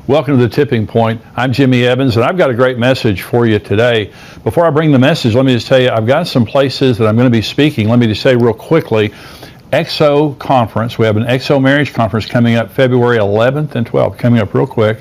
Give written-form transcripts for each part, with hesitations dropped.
Welcome to The Tipping Point. I'm Jimmy Evans, and I've got a great message for you today. Before I bring the message, let me just tell you, I've got some places that I'm going to be speaking. Let me just say real quickly, XO Conference. We have an XO Marriage Conference coming up February 11th and 12th, coming up real quick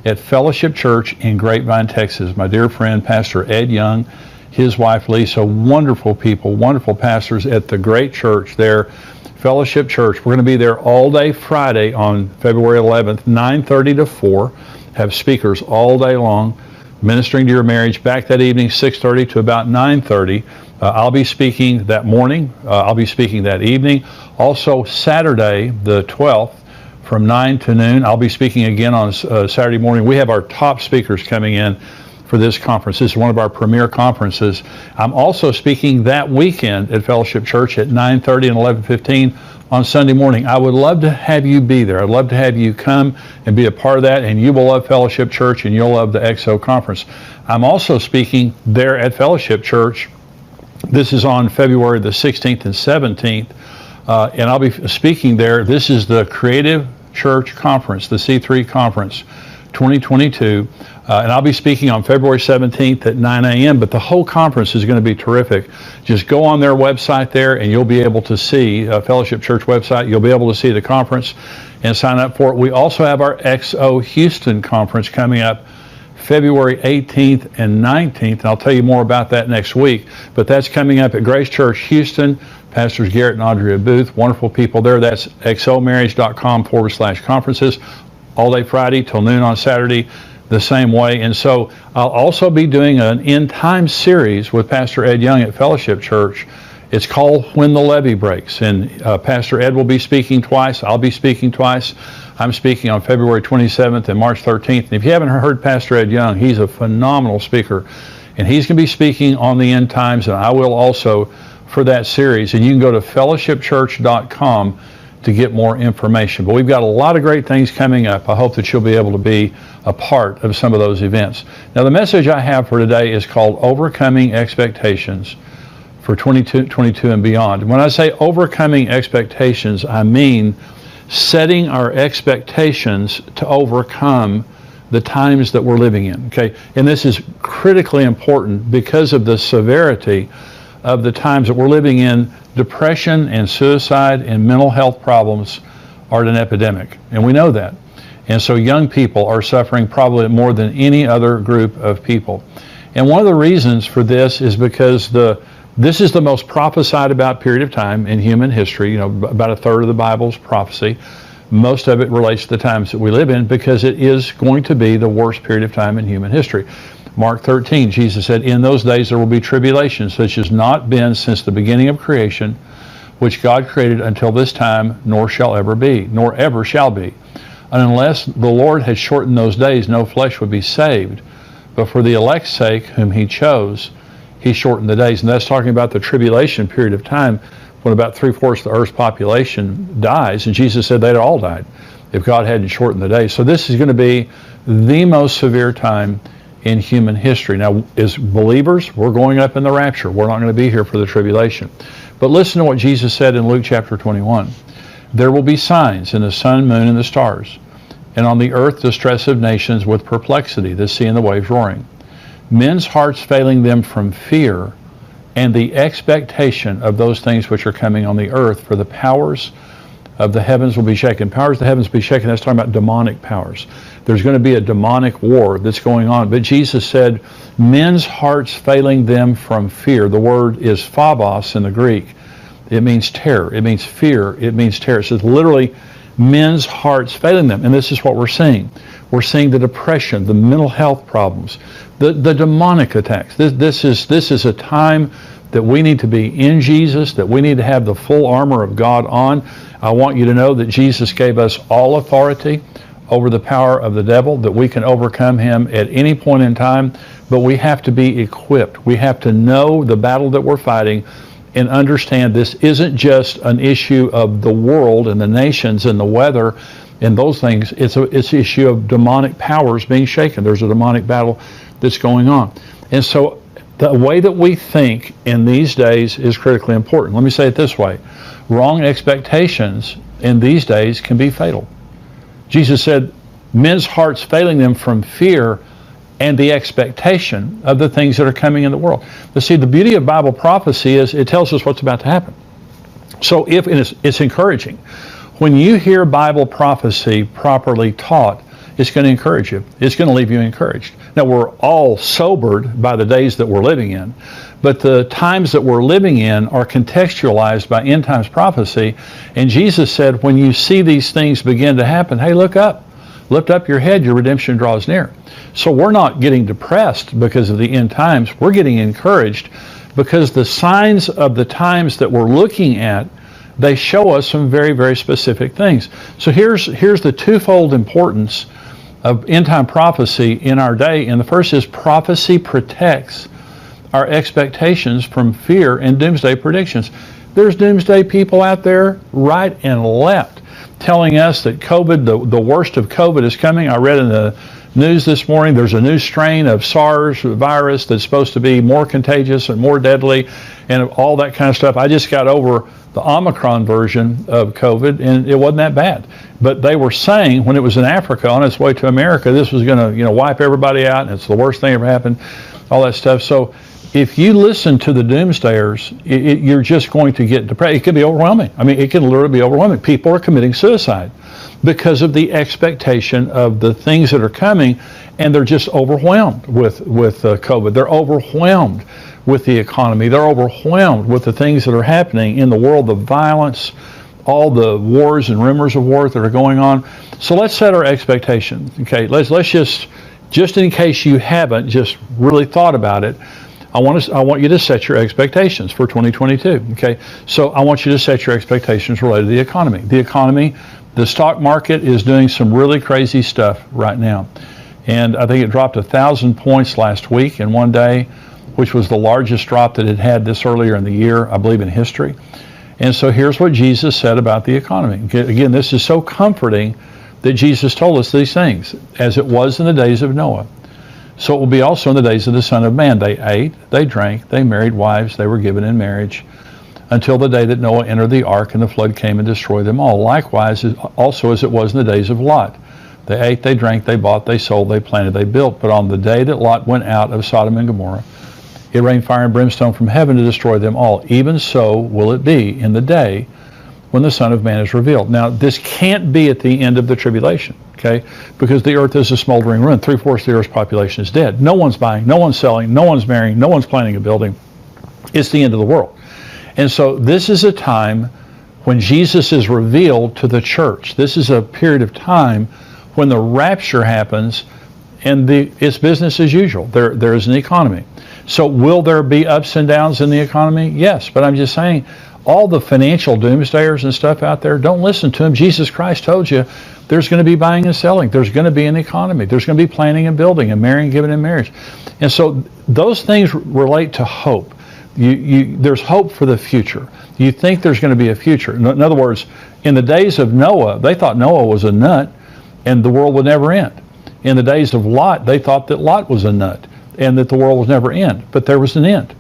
at Fellowship Church in Grapevine, Texas. My dear friend, Pastor Ed Young, his wife Lisa, wonderful people, wonderful pastors at the great church there, Fellowship Church. We're going to be there all day Friday on February 11th, 9:30 to 4. Have speakers all day long, ministering to your marriage. Back that evening, 6:30 to about 9:30. I'll be speaking that morning. I'll be speaking that evening. Also, Saturday, the 12th, from 9 to noon, I'll be speaking again on Saturday morning. We have our top speakers coming in for this conference. This is one of our premier conferences. I'm also speaking that weekend at Fellowship Church at 9:30 and 11:15 on Sunday morning. I would love to have you be there. I'd love to have you come and be a part of that, and you will love Fellowship Church and you'll love the XO Conference. I'm also speaking there at Fellowship Church. This is on February the 16th and 17th, and I'll be speaking there. This is the Creative Church Conference, the C3 Conference 2022. And I'll be speaking on February 17th at 9 a.m., but the whole conference is going to be terrific. Just go on their website there and you'll be able to see, Fellowship Church website, you'll be able to see the conference and sign up for it. We also have our XO Houston Conference coming up February 18th and 19th, and I'll tell you more about that next week, but that's coming up at Grace Church Houston. Pastors Garrett and Andrea Booth, wonderful people there. That's xomarriage.com/conferences, all day Friday till noon on Saturday, the same way. And so I'll also be doing an end time series with Pastor Ed Young at Fellowship Church. It's called When the Levee Breaks, and Pastor Ed will be speaking twice. I'll be speaking twice. I'm speaking on February 27th and March 13th. And if you haven't heard Pastor Ed Young, he's a phenomenal speaker, and he's going to be speaking on the end times, and I will also for that series. And you can go to fellowshipchurch.com to get more information. But we've got a lot of great things coming up. I hope that you'll be able to be a part of some of those events. Now, the message I have for today is called Overcoming Expectations for 2022 and beyond. When I say overcoming expectations, I mean setting our expectations to overcome the times that we're living in. Okay, and this is critically important because of the severity of the times that we're living in. Depression and suicide and mental health problems are at an epidemic, and we know that. And so young people are suffering probably more than any other group of people. And one of the reasons for this is because this is the most prophesied about period of time in human history. You know, about a third of the Bible's prophecy. Most of it relates to the times that we live in because it is going to be the worst period of time in human history. Mark 13, Jesus said, "In those days there will be tribulation, such as not been since the beginning of creation, which God created until this time, nor shall ever be, nor ever shall be. And unless the Lord had shortened those days, no flesh would be saved. But for the elect's sake, whom he chose, he shortened the days." And that's talking about the tribulation period of time when about 3/4 of the earth's population dies. And Jesus said they'd all died if God hadn't shortened the days. So this is going to be the most severe time in human history. Now, as believers, we're going up in the rapture. We're not going to be here for the tribulation. But listen to what Jesus said in Luke chapter 21. "There will be signs in the sun, moon, and the stars, and on the earth distress of nations with perplexity, the sea and the waves roaring. Men's hearts failing them from fear and the expectation of those things which are coming on the earth, for the powers of the heavens will be shaken." Powers of the heavens will be shaken. That's talking about demonic powers. There's going to be a demonic war that's going on. But Jesus said, men's hearts failing them from fear. The word is phobos in the Greek. It means terror. It means fear. It means terror. It says literally, men's hearts failing them. And this is what we're seeing. We're seeing the depression, the mental health problems, the demonic attacks. This is a time that we need to be in Jesus, that we need to have the full armor of God on. I want you to know that Jesus gave us all authority over the power of the devil, that we can overcome him at any point in time, but we have to be equipped. We have to know the battle that we're fighting and understand this isn't just an issue of the world and the nations and the weather and those things. It's an issue of demonic powers being shaken. There's a demonic battle that's going on. And so the way that we think in these days is critically important. Let me say it this way. Wrong expectations in these days can be fatal. Jesus said, men's hearts failing them from fear and the expectation of the things that are coming in the world. But see, the beauty of Bible prophecy is it tells us what's about to happen. So it's encouraging. When you hear Bible prophecy properly taught, it's going to encourage you. It's going to leave you encouraged. Now, we're all sobered by the days that we're living in, but the times that we're living in are contextualized by end times prophecy. And Jesus said, when you see these things begin to happen, hey, look up. Lift up your head, your redemption draws near. So we're not getting depressed because of the end times. We're getting encouraged because the signs of the times that we're looking at, they show us some very, very specific things. So here's the twofold importance of end time prophecy in our day. And the first is prophecy protects our expectations from fear and doomsday predictions. There's doomsday people out there right and left telling us that COVID, the worst of COVID is coming. I read in the news this morning there's a new strain of SARS virus that's supposed to be more contagious and more deadly and all that kind of stuff. I just got over the Omicron version of COVID, and it wasn't that bad. But they were saying when it was in Africa on its way to America, this was going to wipe everybody out, and it's the worst thing ever happened, all that stuff. So if you listen to the doomsdayers, you're just going to get depressed. It can be overwhelming. I mean, it can literally be overwhelming. People are committing suicide because of the expectation of the things that are coming, and they're just overwhelmed with COVID. They're overwhelmed with the economy. They're overwhelmed with the things that are happening in the world, the violence, all the wars and rumors of wars that are going on. So let's set our expectations. Okay, let's just in case you haven't just really thought about it, I want you to set your expectations for 2022. Okay, so I want you to set your expectations related to the economy. The economy, the stock market is doing some really crazy stuff right now, and I think it dropped 1,000 points last week in one day, which was the largest drop that it had this earlier in the year, I believe, in history. And so here's what Jesus said about the economy. Again, this is so comforting that Jesus told us these things, as it was in the days of Noah. So it will be also in the days of the Son of Man. They ate, they drank, they married wives, they were given in marriage, until the day that Noah entered the ark and the flood came and destroyed them all. Likewise, also as it was in the days of Lot. They ate, they drank, they bought, they sold, they planted, they built. But on the day that Lot went out of Sodom and Gomorrah, it rained fire and brimstone from heaven to destroy them all. Even so will it be in the day when the Son of Man is revealed. Now, this can't be at the end of the tribulation, okay? Because the earth is a smoldering ruin. 3/4 of the earth's population is dead. No one's buying, no one's selling, no one's marrying, no one's planning a building. It's the end of the world. And so this is a time when Jesus is revealed to the church. This is a period of time when the rapture happens and it's business as usual. There is an economy. So will there be ups and downs in the economy? Yes, but I'm just saying, all the financial doomsdayers and stuff out there, don't listen to them. Jesus Christ told you there's going to be buying and selling. There's going to be an economy. There's going to be planning and building and marrying, giving in marriage. And so those things relate to hope. There's hope for the future. You think there's going to be a future. In other words, in the days of Noah, they thought Noah was a nut and the world would never end. In the days of Lot, they thought that Lot was a nut and that the world would never end. But there was an end.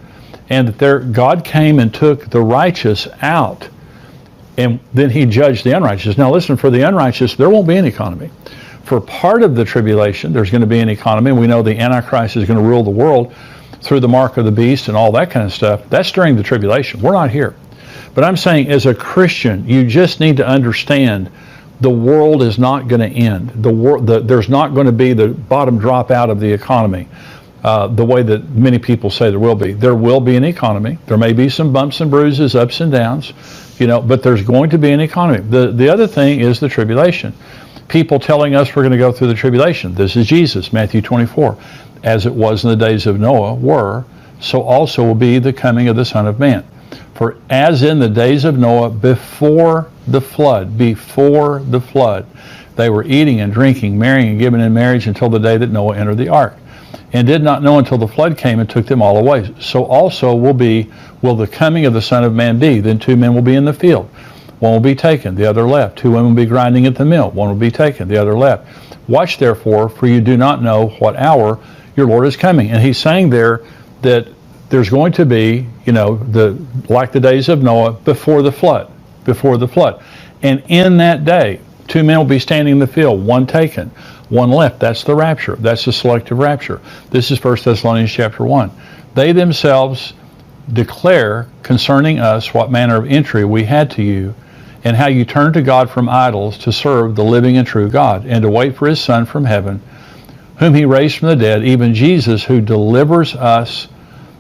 And that God came and took the righteous out, and then he judged the unrighteous. Now listen, for the unrighteous, there won't be an economy. For part of the tribulation, there's going to be an economy. We know the Antichrist is going to rule the world through the mark of the beast and all that kind of stuff. That's during the tribulation. We're not here. But I'm saying, as a Christian, you just need to understand the world is not going to end. There's not going to be the bottom drop out of the economy. The way that many people say there will be. There will be an economy. There may be some bumps and bruises, ups and downs, but there's going to be an economy. The other thing is the tribulation. People telling us we're going to go through the tribulation. This is Jesus, Matthew 24. As it was in the days of Noah so also will be the coming of the Son of Man. For as in the days of Noah before the flood, they were eating and drinking, marrying and giving in marriage until the day that Noah entered the ark, and did not know until the flood came and took them all away. So also will the coming of the Son of Man be. Then 2 men will be in the field. One will be taken, the other left. 2 women will be grinding at the mill. One will be taken, the other left. Watch therefore, for you do not know what hour your Lord is coming. And he's saying there that there's going to be, like the days of Noah before the flood. And in that day, 2 men will be standing in the field, one taken. one left. That's the rapture. That's the selective rapture. This is 1 Thessalonians chapter 1. They themselves declare concerning us what manner of entry we had to you, and how you turned to God from idols to serve the living and true God, and to wait for his Son from heaven, whom he raised from the dead, even Jesus, who delivers us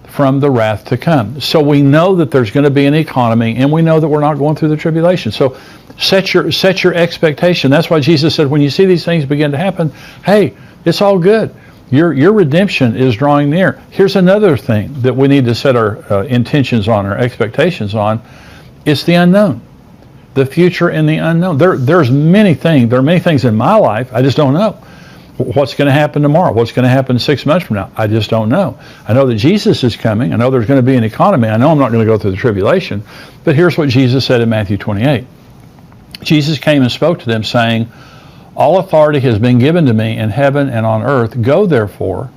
from the wrath to come. So we know that there's going to be an economy, and we know that we're not going through the tribulation. So set your expectation. That's why Jesus said, when you see these things begin to happen, hey, it's all good. Your redemption is drawing near. Here's another thing that we need to set our intentions on, our expectations on. It's the unknown, the future and the unknown. There are many things in my life I just don't know. What's going to happen tomorrow? What's going to happen 6 months from now? I just don't know. I know that Jesus is coming. I know there's going to be an economy. I know I'm not going to go through the tribulation. But here's what Jesus said in Matthew 28. Jesus came and spoke to them, saying, all authority has been given to me in heaven and on earth. Go therefore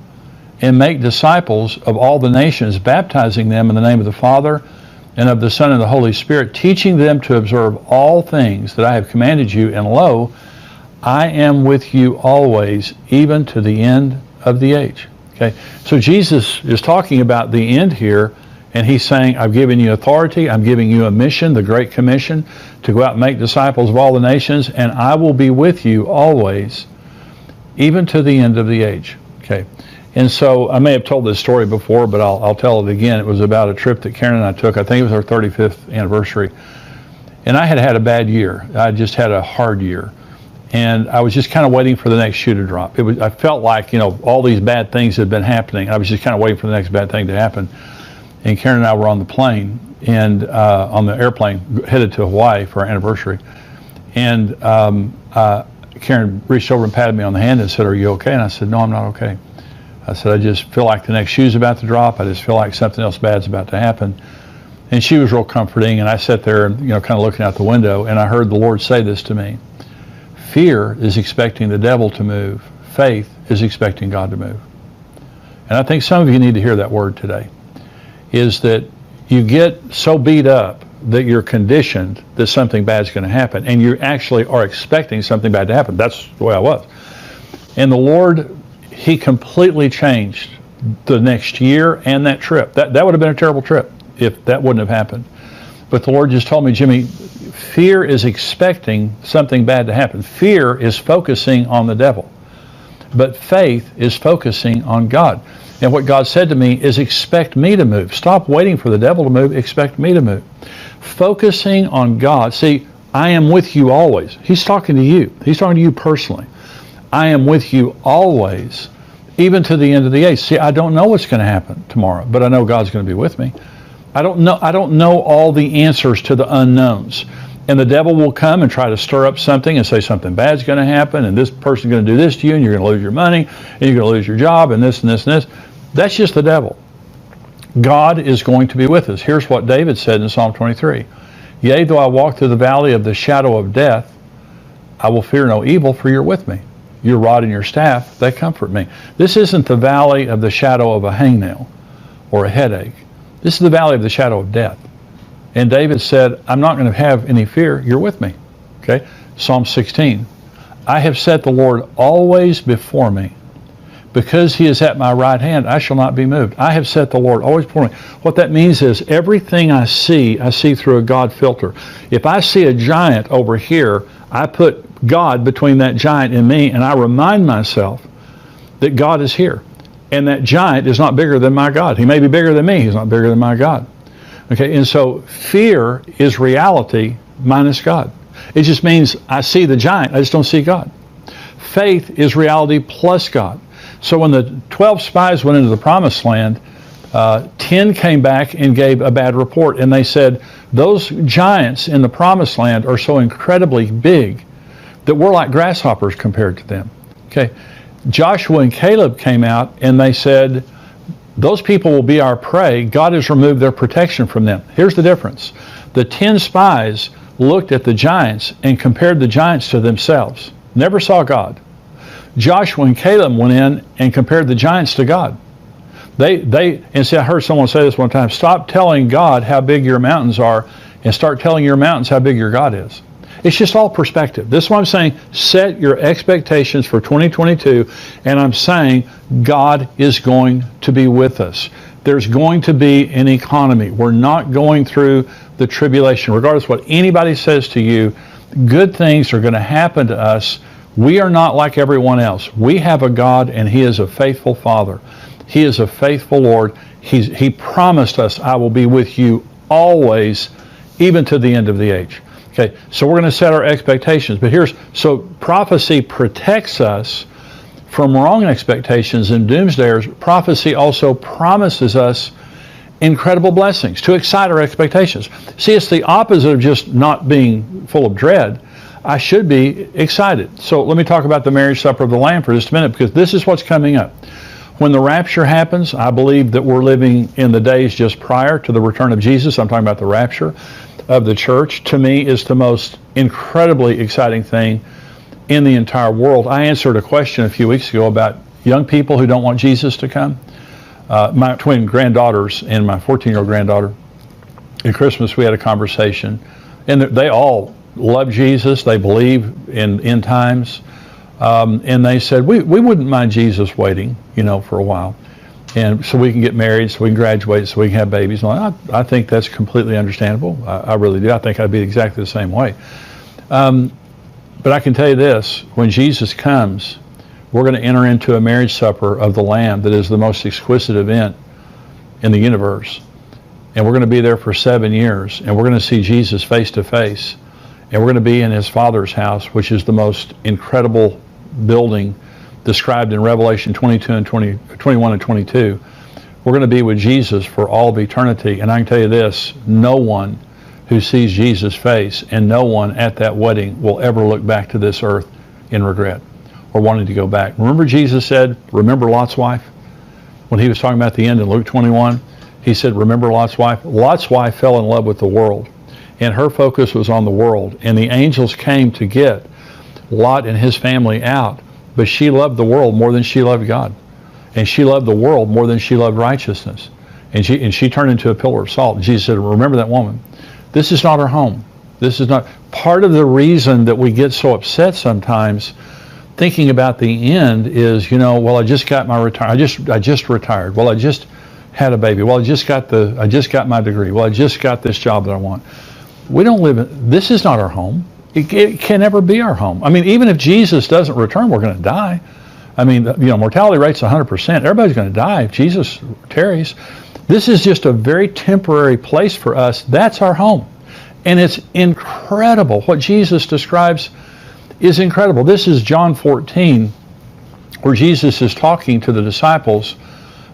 and make disciples of all the nations, baptizing them in the name of the Father and of the Son and the Holy Spirit, teaching them to observe all things that I have commanded you. And lo, I am with you always, even to the end of the age. Okay, so Jesus is talking about the end here, and he's saying, I've given you authority, I'm giving you a mission, the Great Commission, to go out and make disciples of all the nations, and I will be with you always, even to the end of the age. Okay, and so I may have told this story before, but I'll tell it again. It was about a trip that Karen and I took. I think it was our 35th anniversary, and I had a bad year. I just had a hard year. And I was just kind of waiting for the next shoe to drop. I felt like, all these bad things had been happening. I was just kind of waiting for the next bad thing to happen. And Karen and I were on the plane, and on the airplane, headed to Hawaii for our anniversary. And Karen reached over and patted me on the hand and said, are you okay? And I said, no, I'm not okay. I said, I just feel like the next shoe's about to drop. I just feel like something else bad's about to happen. And she was real comforting, and I sat there and, kind of looking out the window, and I heard the Lord say this to me. Fear is expecting the devil to move. Faith is expecting God to move. And I think some of you need to hear that word today, is that you get so beat up that you're conditioned that something bad is going to happen, and you actually are expecting something bad to happen. That's the way I was. And the Lord, he completely changed the next year and that trip. That would have been a terrible trip if that wouldn't have happened. But the Lord just told me, Jimmy, fear is expecting something bad to happen. Fear is focusing on the devil. But faith is focusing on God. And what God said to me is, expect me to move. Stop waiting for the devil to move. Expect me to move. Focusing on God. See, I am with you always. He's talking to you. He's talking to you personally. I am with you always, even to the end of the age. See, I don't know what's going to happen tomorrow, but I know God's going to be with me. I don't know all the answers to the unknowns. And the devil will come and try to stir up something and say something bad's going to happen, and this person's going to do this to you, and you're going to lose your money, and you're going to lose your job, and this and this and this. That's just the devil. God is going to be with us. Here's what David said in Psalm 23. Yea, though I walk through the valley of the shadow of death, I will fear no evil, for you're with me. Your rod and your staff, they comfort me. This isn't the valley of the shadow of a hangnail or a headache. This is the valley of the shadow of death. And David said, I'm not going to have any fear. You're with me. Okay? Psalm 16. I have set the Lord always before me. Because he is at my right hand, I shall not be moved. I have set the Lord always before me. What that means is everything I see through a God filter. If I see a giant over here, I put God between that giant and me, and I remind myself that God is here. And that giant is not bigger than my God. He may be bigger than me. He's not bigger than my God. Okay, and so fear is reality minus God. It just means I see the giant, I just don't see God. Faith is reality plus God. So when the 12 spies went into the promised land, 10 came back and gave a bad report, and they said, those giants in the promised land are so incredibly big that we're like grasshoppers compared to them. Okay, Joshua and Caleb came out and they said, those people will be our prey. God has removed their protection from them. Here's the difference. The 10 spies looked at the giants and compared the giants to themselves. Never saw God. Joshua and Caleb went in and compared the giants to God. And see, I heard someone say this one time, stop telling God how big your mountains are and start telling your mountains how big your God is. It's just all perspective. This is what I'm saying. Set your expectations for 2022, and I'm saying God is going to be with us. There's going to be an economy. We're not going through the tribulation. Regardless of what anybody says to you, good things are going to happen to us. We are not like everyone else. We have a God, and He is a faithful Father. He is a faithful Lord. He promised us, I will be with you always, even to the end of the age. Okay, so we're going to set our expectations. But so prophecy protects us from wrong expectations and doomsdayers. Prophecy also promises us incredible blessings to excite our expectations. See, it's the opposite of just not being full of dread. I should be excited. So let me talk about the marriage supper of the Lamb for just a minute, because this is what's coming up. When the rapture happens, I believe that we're living in the days just prior to the return of Jesus. I'm talking about the rapture of the church. To me, is the most incredibly exciting thing in the entire world. I answered a question a few weeks ago about young people who don't want Jesus to come. My twin granddaughters and my 14-year-old granddaughter, at Christmas we had a conversation, and they all love Jesus. They believe in end times. And they said, we wouldn't mind Jesus waiting, for a while. And so we can get married, so we can graduate, so we can have babies. And I think that's completely understandable. I really do. I think I'd be exactly the same way. But I can tell you this, when Jesus comes, we're going to enter into a marriage supper of the Lamb that is the most exquisite event in the universe. And we're going to be there for 7 years, and we're going to see Jesus face to face. And we're going to be in His Father's house, which is the most incredible building described in Revelation 22 and 21 and 22. We're going to be with Jesus for all of eternity. And I can tell you this, no one who sees Jesus' face and no one at that wedding will ever look back to this earth in regret or wanting to go back. Remember Jesus said, remember Lot's wife? When He was talking about the end in Luke 21, He said, remember Lot's wife? Lot's wife fell in love with the world, and her focus was on the world. And the angels came to get Lot and his family out, but she loved the world more than she loved God. And she loved the world more than she loved righteousness. And she turned into a pillar of salt. And Jesus said, remember that woman. This is not her home. This is not part of the reason that we get so upset sometimes thinking about the end is, well, I just got my retirement. I just retired. Well, I just had a baby. Well, I just got my degree. Well, I just got this job that I want. We don't live in, this is not our home. It can never be our home. I mean, even if Jesus doesn't return, we're going to die. I mean, mortality rate's 100%. Everybody's going to die if Jesus tarries. This is just a very temporary place for us. That's our home. And it's incredible. What Jesus describes is incredible. This is John 14, where Jesus is talking to the disciples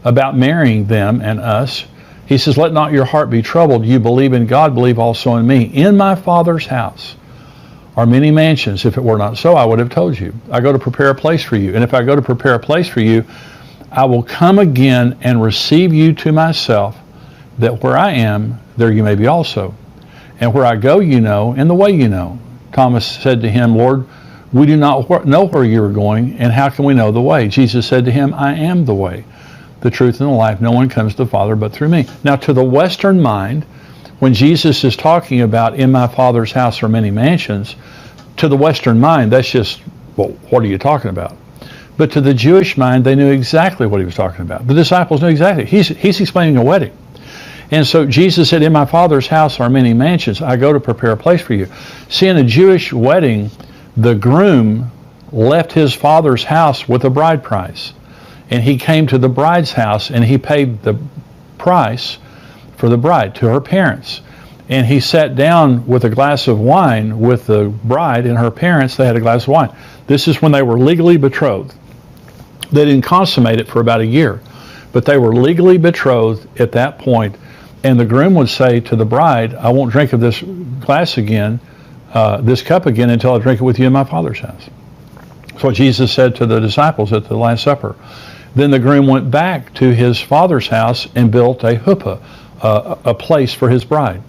about marrying them and us. He says, let not your heart be troubled. You believe in God, believe also in me. In my Father's house are many mansions. If it were not so, I would have told you. I go to prepare a place for you. And if I go to prepare a place for you, I will come again and receive you to myself, that where I am, there you may be also. And where I go, you know, and the way you know. Thomas said to him, Lord, we do not know where you are going, and how can we know the way? Jesus said to him, I am the way, the truth, and the life. No one comes to the Father but through me. Now, to the Western mind, when Jesus is talking about in my Father's house are many mansions, to the Western mind, that's just, well, what are you talking about? But to the Jewish mind, they knew exactly what he was talking about. The disciples knew exactly. He's explaining a wedding. And so Jesus said, in my Father's house are many mansions. I go to prepare a place for you. See, in a Jewish wedding, the groom left his father's house with a bride price. And he came to the bride's house and he paid the price for the bride to her parents. And he sat down with a glass of wine with the bride and her parents. They had a glass of wine. This is when they were legally betrothed. They didn't consummate it for about a year, but they were legally betrothed at that point. And the groom would say to the bride, I won't drink of this glass again, this cup again, until I drink it with you in my Father's house. That's what Jesus said to the disciples at the Last Supper. Then the groom went back to his father's house and built a huppah, a place for his bride.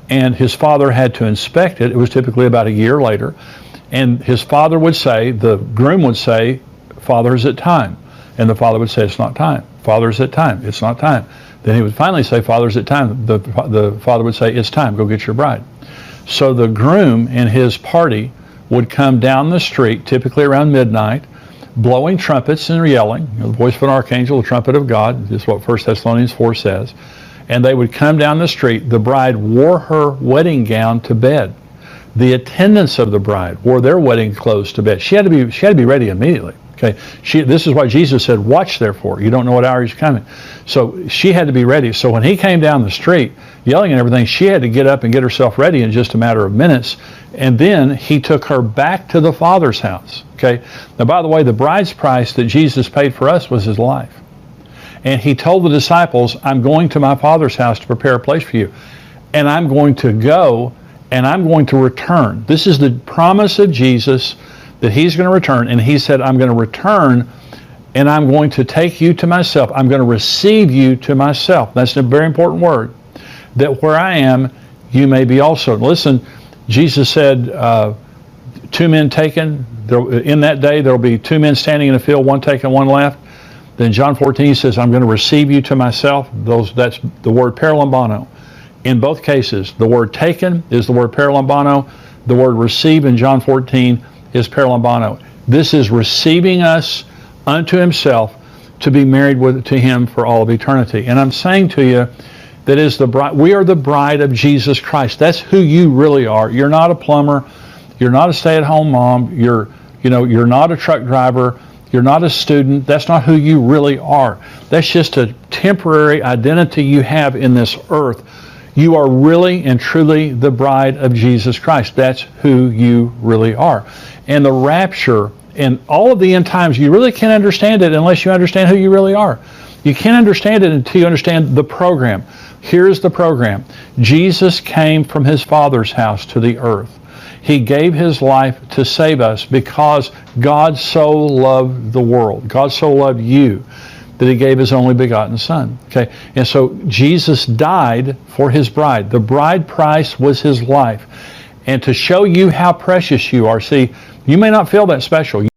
And his father had to inspect it. It was typically about a year later. And his father would say, the groom would say, Father, is it time? And the father would say, it's not time. Father, is it time? It's not time. Then he would finally say, Father, is it time? The father would say, it's time. Go get your bride. So the groom and his party would come down the street, typically around midnight, blowing trumpets and yelling, the voice of an archangel, the trumpet of God, is what 1 Thessalonians 4 says. And they would come down the street. The bride wore her wedding gown to bed. The attendants of the bride wore their wedding clothes to bed. She had to be ready immediately. Okay, this is why Jesus said, "Watch therefore, you don't know what hour he's coming." So she had to be ready. So when he came down the street yelling and everything, she had to get up and get herself ready in just a matter of minutes. And then he took her back to the Father's house. Okay. Now, by the way, the bride's price that Jesus paid for us was his life. And he told the disciples, "I'm going to my Father's house to prepare a place for you. And I'm going to go and I'm going to return." This is the promise of Jesus, that he's going to return. And he said, "I'm going to return and I'm going to take you to myself. I'm going to receive you to myself." That's a very important word. That where I am, you may be also. Listen, Jesus said, 2 men taken. In that day, there will be 2 men standing in a field, one taken, one left. Then John 14, he says, "I'm going to receive you to myself." That's the word paralambano. In both cases, the word taken is the word paralambano. The word receive in John 14 is paralambano. This is receiving us unto himself to be married to him for all of eternity. And I'm saying to you that is the bride. We are the bride of Jesus Christ. That's who you really are. You're not a plumber. You're not a stay-at-home mom. You're not a truck driver. You're not a student. That's not who you really are. That's just a temporary identity you have in this earth. You are really and truly the bride of Jesus Christ. That's who you really are. And the rapture and all of the end times, you really can't understand it unless you understand who you really are. You can't understand it until you understand the program. Here's the program. Jesus came from his Father's house to the earth. He gave his life to save us because God so loved the world. God so loved you that he gave his only begotten Son. Okay, and so Jesus died for his bride. The bride price was his life. And to show you how precious you are, see, you may not feel that special.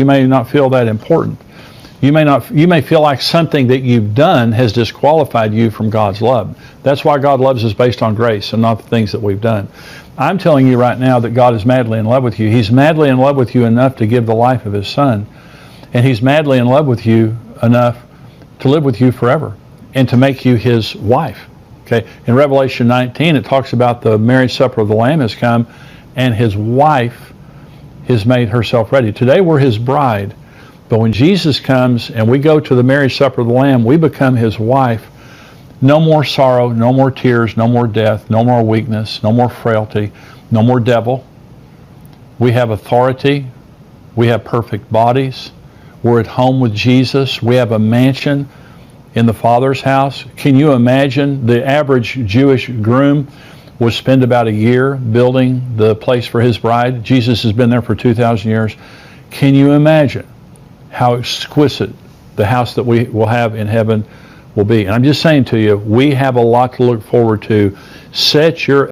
You may not feel that important. You may feel like something that you've done has disqualified you from God's love. That's why God loves us based on grace and not the things that we've done. I'm telling you right now that God is madly in love with you. He's madly in love with you enough to give the life of his son. And he's madly in love with you enough to live with you forever and to make you his wife. Okay. In Revelation 19, it talks about the marriage supper of the Lamb has come and his wife has made herself ready. Today we're his bride. But when Jesus comes and we go to the marriage supper of the Lamb, we become his wife. No more sorrow, no more tears, no more death, no more weakness, no more frailty, no more devil. We have authority. We have perfect bodies. We're at home with Jesus. We have a mansion in the Father's house. Can you imagine? The average Jewish groom would spend about a year building the place for his bride. Jesus has been there for 2,000 years. Can you imagine how exquisite the house that we will have in heaven will be? And I'm just saying to you, we have a lot to look forward to. Set your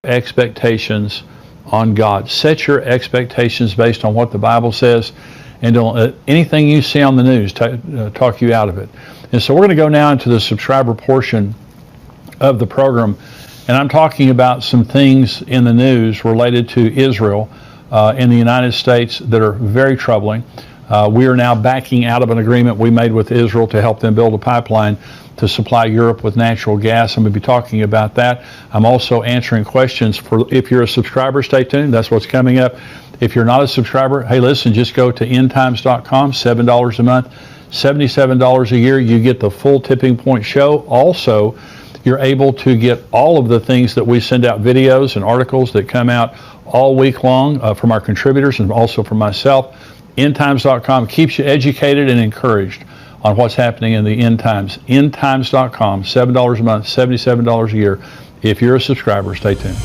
expectations on God. Set your expectations based on what the Bible says, and don't let anything you see on the news talk you out of it. And so we're going to go now into the subscriber portion of the program, and I'm talking about some things in the news related to Israel in the United States that are very troubling. We are now backing out of an agreement we made with Israel to help them build a pipeline to supply Europe with natural gas. I'm going to be talking about that. I'm also answering questions for, if you're a subscriber, stay tuned. That's what's coming up. If you're not a subscriber, hey, listen, just go to endtimes.com, $7 a month, $77 a year. You get the full Tipping Point show. Also, you're able to get all of the things that we send out, videos and articles that come out all week long from our contributors and also from myself. Endtimes.com keeps you educated and encouraged on what's happening in the end times. Endtimes.com, $7 a month, $77 a year. If you're a subscriber, stay tuned.